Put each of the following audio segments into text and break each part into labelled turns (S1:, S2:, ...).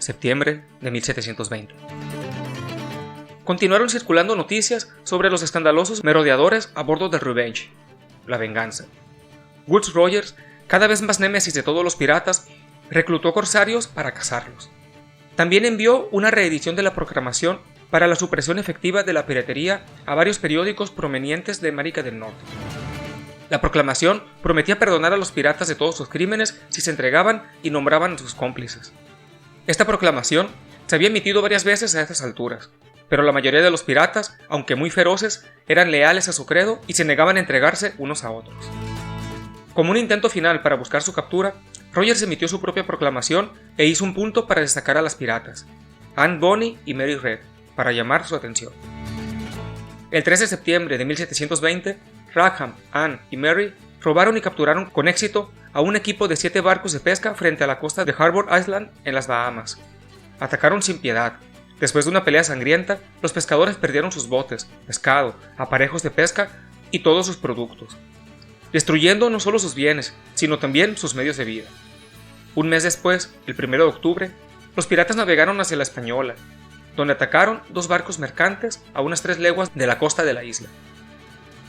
S1: septiembre de 1720. Continuaron circulando noticias sobre los escandalosos merodeadores a bordo del Revenge, la Venganza. Woodes Rogers, cada vez más némesis de todos los piratas, reclutó corsarios para cazarlos. También envió una reedición de la proclamación para la supresión efectiva de la piratería a varios periódicos provenientes de América del Norte. La proclamación prometía perdonar a los piratas de todos sus crímenes si se entregaban y nombraban a sus cómplices. Esta proclamación se había emitido varias veces a estas alturas, pero la mayoría de los piratas, aunque muy feroces, eran leales a su credo y se negaban a entregarse unos a otros. Como un intento final para buscar su captura, Rogers emitió su propia proclamación e hizo un punto para destacar a las piratas, Anne Bonny y Mary Red, para llamar su atención. El 3 de septiembre de 1720, Rackham, Anne y Mary robaron y capturaron con éxito a un equipo de 7 barcos de pesca frente a la costa de Harbour Island en las Bahamas. Atacaron sin piedad. Después de una pelea sangrienta, los pescadores perdieron sus botes, pescado, aparejos de pesca y todos sus productos, destruyendo no solo sus bienes, sino también sus medios de vida. Un mes después, el 1 de octubre, los piratas navegaron hacia la Española, donde atacaron 2 barcos mercantes a unas 3 leguas de la costa de la isla.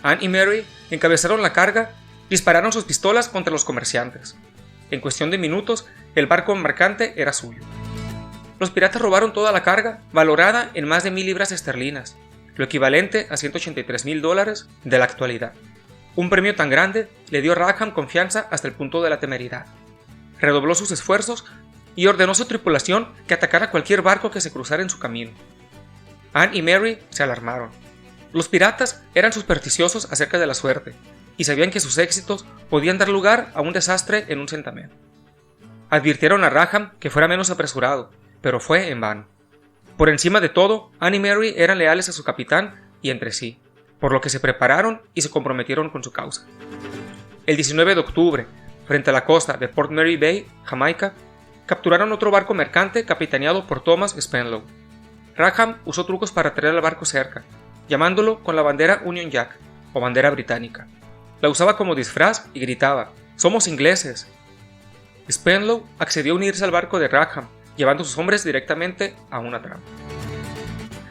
S1: Anne y Mary encabezaron la carga y dispararon sus pistolas contra los comerciantes. En cuestión de minutos, el barco mercante era suyo. Los piratas robaron toda la carga, valorada en más de 1,000 libras esterlinas, lo equivalente a $183,000 de la actualidad. Un premio tan grande le dio a Rackham confianza hasta el punto de la temeridad. Redobló sus esfuerzos y ordenó a su tripulación que atacara cualquier barco que se cruzara en su camino. Anne y Mary se alarmaron. Los piratas eran supersticiosos acerca de la suerte y sabían que sus éxitos podían dar lugar a un desastre en un santamén. Advirtieron a Rackham que fuera menos apresurado, pero fue en vano. Por encima de todo, Anne y Mary eran leales a su capitán y entre sí, por lo que se prepararon y se comprometieron con su causa. El 19 de octubre, frente a la costa de Port Mary Bay, Jamaica, capturaron otro barco mercante capitaneado por Thomas Spenlow. Rackham usó trucos para traer al barco cerca, llamándolo con la bandera Union Jack, o bandera británica. La usaba como disfraz y gritaba: «¡Somos ingleses!». Spenlow accedió a unirse al barco de Rackham, llevando a sus hombres directamente a una trampa.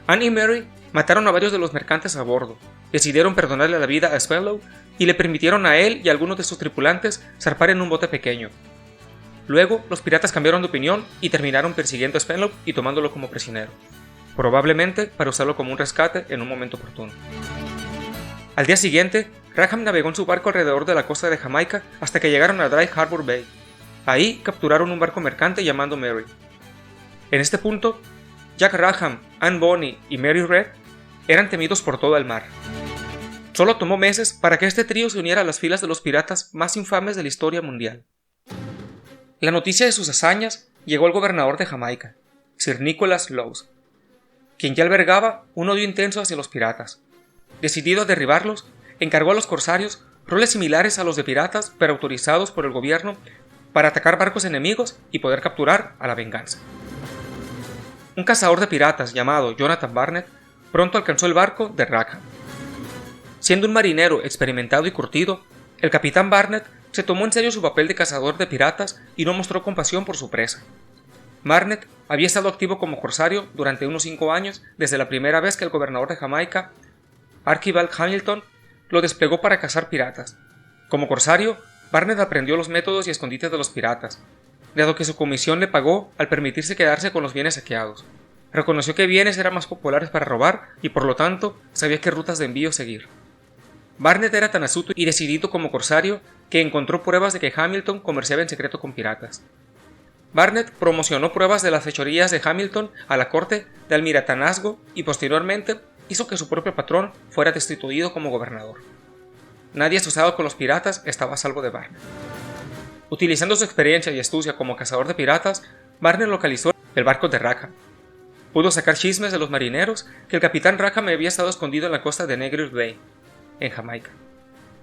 S1: Anne y Mary mataron a varios de los mercantes a bordo, decidieron perdonarle la vida a Spenlow y le permitieron a él y a algunos de sus tripulantes zarpar en un bote pequeño. Luego, los piratas cambiaron de opinión y terminaron persiguiendo a Spenlow y tomándolo como prisionero, probablemente para usarlo como un rescate en un momento oportuno. Al día siguiente, Rackham navegó en su barco alrededor de la costa de Jamaica hasta que llegaron a Dry Harbour Bay. Ahí capturaron un barco mercante llamado Mary. En este punto, Jack Rackham, Anne Bonny y Mary Red eran temidos por todo el mar. Solo tomó meses para que este trío se uniera a las filas de los piratas más infames de la historia mundial. La noticia de sus hazañas llegó al gobernador de Jamaica, Sir Nicholas Lowes, quien ya albergaba un odio intenso hacia los piratas. Decidido a derribarlos, encargó a los corsarios roles similares a los de piratas, pero autorizados por el gobierno para atacar barcos enemigos y poder capturar a la Venganza. Un cazador de piratas llamado Jonathan Barnett pronto alcanzó el barco de Rackham. Siendo un marinero experimentado y curtido, el capitán Barnett se tomó en serio su papel de cazador de piratas y no mostró compasión por su presa. Barnett había estado activo como corsario durante unos 5 años desde la primera vez que el gobernador de Jamaica, Archibald Hamilton, lo desplegó para cazar piratas. Como corsario, Barnett aprendió los métodos y escondites de los piratas, dado que su comisión le pagó al permitirse quedarse con los bienes saqueados. Reconoció que bienes eran más populares para robar y por lo tanto sabía qué rutas de envío seguir. Barnett era tan astuto y decidido como corsario que encontró pruebas de que Hamilton comerciaba en secreto con piratas. Barnett promocionó pruebas de las fechorías de Hamilton a la corte de almiranazgo y posteriormente hizo que su propio patrón fuera destituido como gobernador. Nadie asociado con los piratas estaba a salvo de Barnett. Utilizando su experiencia y astucia como cazador de piratas, Barnett localizó el barco de Rackham. Pudo sacar chismes de los marineros que el capitán Rackham había estado escondido en la costa de Negril Bay, en Jamaica,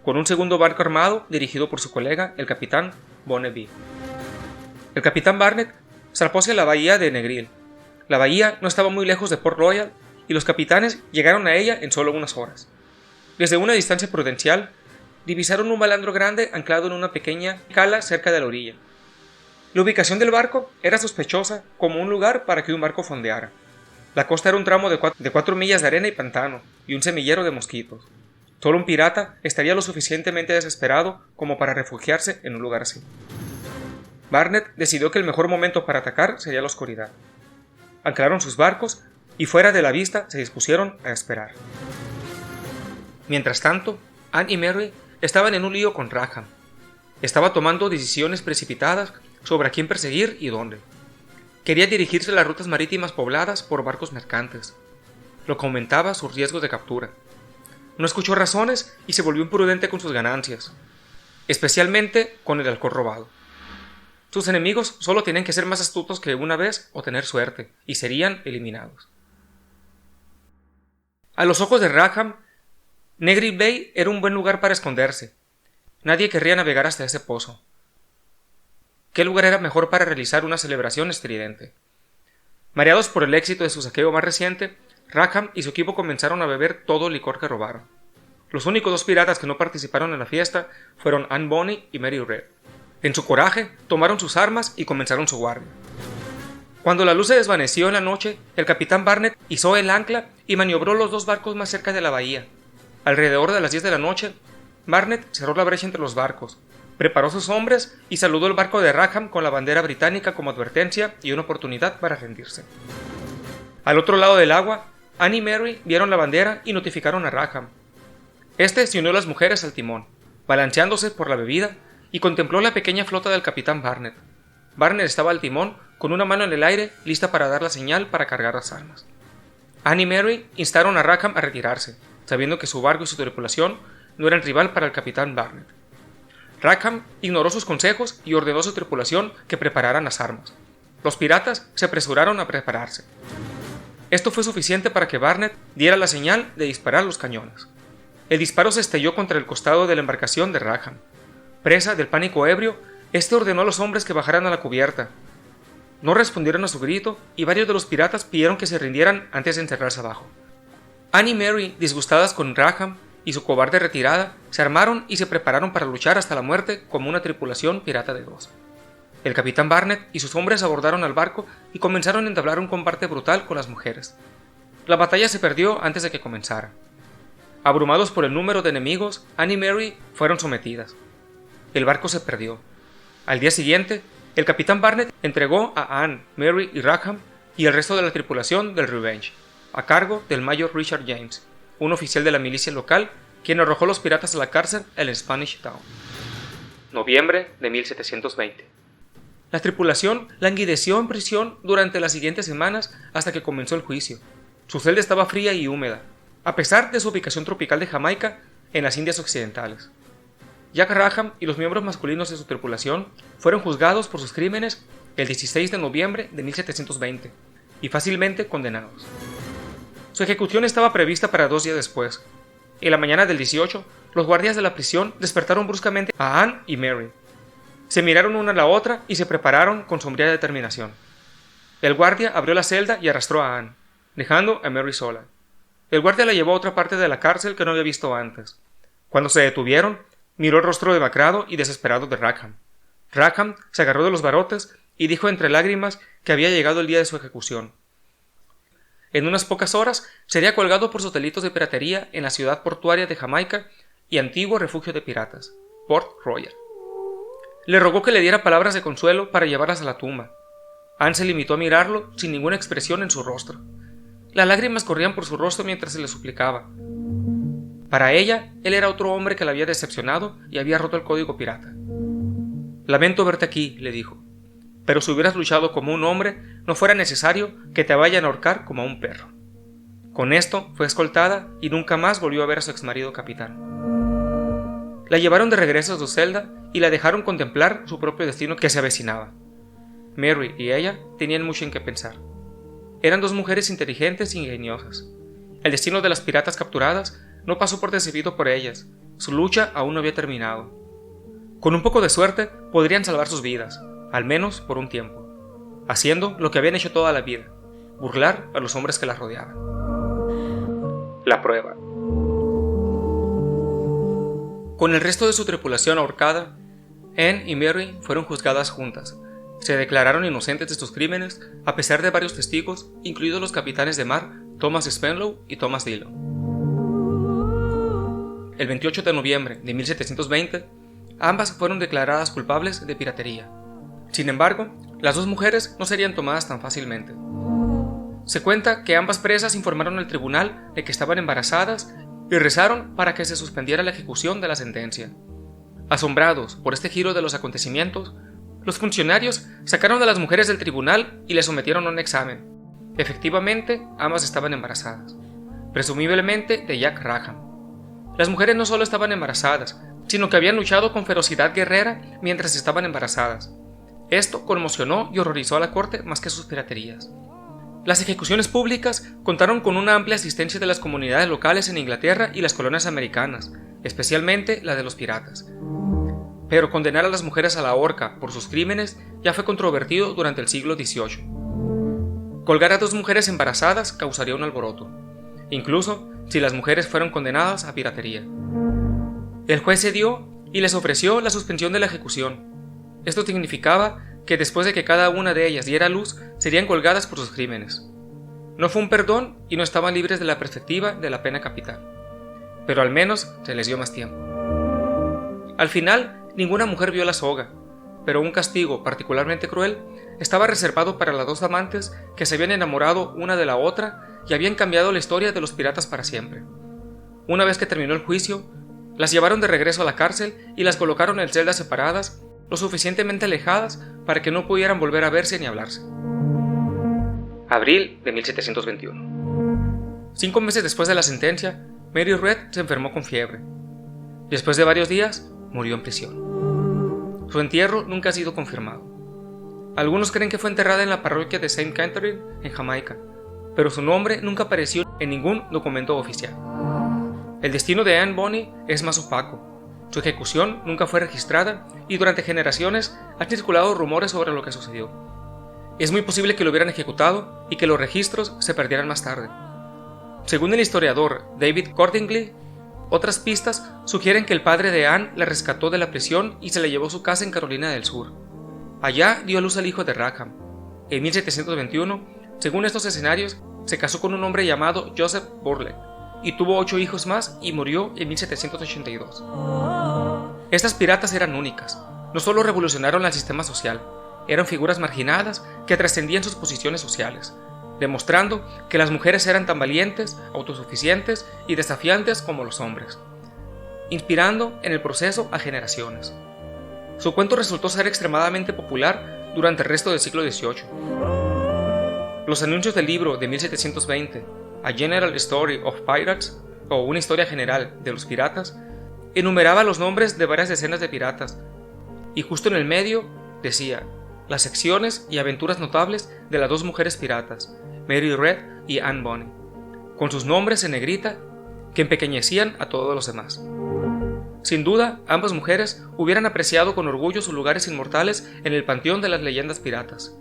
S1: con un segundo barco armado dirigido por su colega, el capitán Bonneville. El capitán Barnett zarpó hacia la bahía de Negril. La bahía no estaba muy lejos de Port Royal y los capitanes llegaron a ella en solo unas horas. Desde una distancia prudencial, divisaron un balandro grande anclado en una pequeña cala cerca de la orilla. La ubicación del barco era sospechosa como un lugar para que un barco fondeara. La costa era un tramo de 4 millas de arena y pantano, y un semillero de mosquitos. Solo un pirata estaría lo suficientemente desesperado como para refugiarse en un lugar así. Barnett decidió que el mejor momento para atacar sería la oscuridad. Anclaron sus barcos y fuera de la vista se dispusieron a esperar. Mientras tanto, Anne y Mary estaban en un lío con Rackham. Estaba tomando decisiones precipitadas sobre a quién perseguir y dónde. Quería dirigirse a las rutas marítimas pobladas por barcos mercantes, lo que aumentaba sus riesgos de captura. No escuchó razones y se volvió imprudente con sus ganancias, especialmente con el alcohol robado. Sus enemigos solo tenían que ser más astutos que una vez o tener suerte, y serían eliminados. A los ojos de Rackham, Negri Bay era un buen lugar para esconderse. Nadie querría navegar hasta ese pozo. ¿Qué lugar era mejor para realizar una celebración estridente? Mareados por el éxito de su saqueo más reciente, Rackham y su equipo comenzaron a beber todo el licor que robaron. Los únicos 2 piratas que no participaron en la fiesta fueron Anne Bonny y Mary Red. En su coraje, tomaron sus armas y comenzaron su guardia. Cuando la luz se desvaneció en la noche, el capitán Barnett izó el ancla y maniobró los 2 barcos más cerca de la bahía. Alrededor de las 10 de la noche, Barnett cerró la brecha entre los barcos, preparó sus hombres y saludó el barco de Rackham con la bandera británica como advertencia y una oportunidad para rendirse. Al otro lado del agua, Anne y Mary vieron la bandera y notificaron a Rackham. Este se unió a las mujeres al timón, balanceándose por la bebida, y contempló la pequeña flota del capitán Barnett. Barnett estaba al timón, con una mano en el aire, lista para dar la señal para cargar las armas. Anne y Mary instaron a Rackham a retirarse, sabiendo que su barco y su tripulación no eran rival para el capitán Barnett. Rackham ignoró sus consejos y ordenó a su tripulación que prepararan las armas. Los piratas se apresuraron a prepararse. Esto fue suficiente para que Barnett diera la señal de disparar los cañones. El disparo se estrelló contra el costado de la embarcación de Rackham. Presa del pánico ebrio, este ordenó a los hombres que bajaran a la cubierta. No respondieron a su grito y varios de los piratas pidieron que se rindieran antes de encerrarse abajo. Anne y Mary, disgustadas con Rackham y su cobarde retirada, se armaron y se prepararon para luchar hasta la muerte como una tripulación pirata de 2. El capitán Barnett y sus hombres abordaron al barco y comenzaron a entablar un combate brutal con las mujeres. La batalla se perdió antes de que comenzara. Abrumados por el número de enemigos, Anne y Mary fueron sometidas. El barco se perdió. Al día siguiente, el capitán Barnett entregó a Anne, Mary y Rackham y el resto de la tripulación del Revenge, a cargo del mayor Richard James, un oficial de la milicia local, quien arrojó a los piratas a la cárcel en Spanish Town. Noviembre de 1720. La tripulación languideció en prisión durante las siguientes semanas hasta que comenzó el juicio. Su celda estaba fría y húmeda, a pesar de su ubicación tropical de Jamaica en las Indias Occidentales. Jack Rackham y los miembros masculinos de su tripulación fueron juzgados por sus crímenes el 16 de noviembre de 1720 y fácilmente condenados. Su ejecución estaba prevista para 2 días después. En la mañana del 18, los guardias de la prisión despertaron bruscamente a Anne y Mary. Se miraron una a la otra y se prepararon con sombría determinación. El guardia abrió la celda y arrastró a Anne, dejando a Mary sola. El guardia la llevó a otra parte de la cárcel que no había visto antes. Cuando se detuvieron, miró el rostro demacrado y desesperado de Rackham. Rackham se agarró de los barrotes y dijo entre lágrimas que había llegado el día de su ejecución. En unas pocas horas sería colgado por sus delitos de piratería en la ciudad portuaria de Jamaica y antiguo refugio de piratas, Port Royal. Le rogó que le diera palabras de consuelo para llevarlas a la tumba. Anne se limitó a mirarlo sin ninguna expresión en su rostro. Las lágrimas corrían por su rostro mientras se le suplicaba. Para ella, él era otro hombre que la había decepcionado y había roto el código pirata. «Lamento verte aquí», le dijo, «pero si hubieras luchado como un hombre, no fuera necesario que te vayan a ahorcar como a un perro». Con esto fue escoltada y nunca más volvió a ver a su exmarido capitán. La llevaron de regreso a su celda y la dejaron contemplar su propio destino que se avecinaba. Mary y ella tenían mucho en qué pensar. Eran 2 mujeres inteligentes e ingeniosas. El destino de las piratas capturadas no pasó por desapercibido por ellas. Su lucha aún no había terminado. Con un poco de suerte podrían salvar sus vidas, al menos por un tiempo, haciendo lo que habían hecho toda la vida: burlar a los hombres que las rodeaban. La prueba. Con el resto de su tripulación ahorcada, Anne y Mary fueron juzgadas juntas, se declararon inocentes de sus crímenes a pesar de varios testigos, incluidos los capitanes de mar Thomas Spenlow y Thomas Dillon. El 28 de noviembre de 1720, ambas fueron declaradas culpables de piratería. Sin embargo, las dos mujeres no serían tomadas tan fácilmente. Se cuenta que ambas presas informaron al tribunal de que estaban embarazadas y rezaron para que se suspendiera la ejecución de la sentencia. Asombrados por este giro de los acontecimientos, los funcionarios sacaron a las mujeres del tribunal y les sometieron a un examen. Efectivamente, ambas estaban embarazadas, presumiblemente de Jack Rackham. Las mujeres no solo estaban embarazadas, sino que habían luchado con ferocidad guerrera mientras estaban embarazadas. Esto conmocionó y horrorizó a la corte más que sus piraterías. Las ejecuciones públicas contaron con una amplia asistencia de las comunidades locales en Inglaterra y las colonias americanas, especialmente la de los piratas. Pero condenar a las mujeres a la horca por sus crímenes ya fue controvertido durante el siglo XVIII. Colgar a dos mujeres embarazadas causaría un alboroto, incluso si las mujeres fueron condenadas a piratería. El juez cedió y les ofreció la suspensión de la ejecución. Esto significaba que después de que cada una de ellas diera luz, serían colgadas por sus crímenes. No fue un perdón y no estaban libres de la perspectiva de la pena capital, pero al menos se les dio más tiempo. Al final, ninguna mujer vio la soga, pero un castigo particularmente cruel estaba reservado para las dos amantes que se habían enamorado una de la otra y habían cambiado la historia de los piratas para siempre. Una vez que terminó el juicio, las llevaron de regreso a la cárcel y las colocaron en celdas separadas, lo suficientemente alejadas para que no pudieran volver a verse ni hablarse. Abril de 1721. 5 meses después de la sentencia, Mary Read se enfermó con fiebre. Después de varios días, murió en prisión. Su entierro nunca ha sido confirmado. Algunos creen que fue enterrada en la parroquia de St. Catherine, en Jamaica, pero su nombre nunca apareció en ningún documento oficial. El destino de Anne Bonny es más opaco. Su ejecución nunca fue registrada y durante generaciones han circulado rumores sobre lo que sucedió. Es muy posible que lo hubieran ejecutado y que los registros se perdieran más tarde. Según el historiador David Cordingley, otras pistas sugieren que el padre de Anne la rescató de la prisión y se la llevó a su casa en Carolina del Sur. Allá dio a luz al hijo de Rackham. En 1721, según estos escenarios, se casó con un hombre llamado Joseph Burleigh y tuvo 8 hijos más y murió en 1782. Estas piratas eran únicas. No solo revolucionaron el sistema social, eran figuras marginadas que trascendían sus posiciones sociales, demostrando que las mujeres eran tan valientes, autosuficientes y desafiantes como los hombres, inspirando en el proceso a generaciones. Su cuento resultó ser extremadamente popular durante el resto del siglo XVIII. Los anuncios del libro de 1720, A General Story of Pirates, o Una historia general de los piratas, enumeraba los nombres de varias decenas de piratas, y justo en el medio decía las secciones y aventuras notables de las dos mujeres piratas, Mary Read y Anne Bonny, con sus nombres en negrita que empequeñecían a todos los demás. Sin duda, ambas mujeres hubieran apreciado con orgullo sus lugares inmortales en el panteón de las leyendas piratas.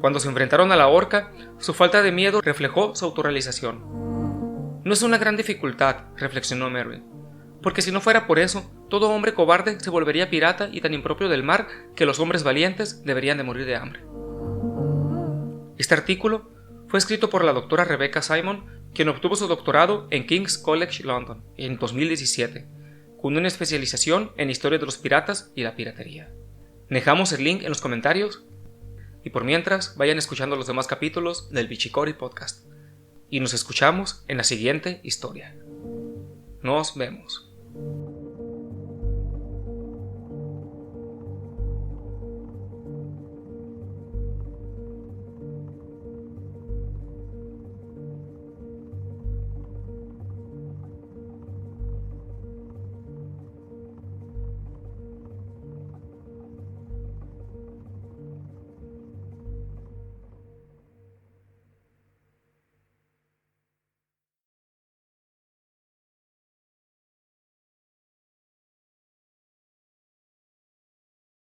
S1: Cuando se enfrentaron a la horca, su falta de miedo reflejó su autorrealización. No es una gran dificultad, reflexionó Mary, porque si no fuera por eso, todo hombre cobarde se volvería pirata y tan impropio del mar que los hombres valientes deberían de morir de hambre. Este artículo fue escrito por la doctora Rebecca Simon, quien obtuvo su doctorado en King's College London en 2017, con una especialización en historia de los piratas y la piratería. Dejamos el link en los comentarios y por mientras vayan escuchando los demás capítulos del Bichicori Podcast. Y nos escuchamos en la siguiente historia. Nos vemos.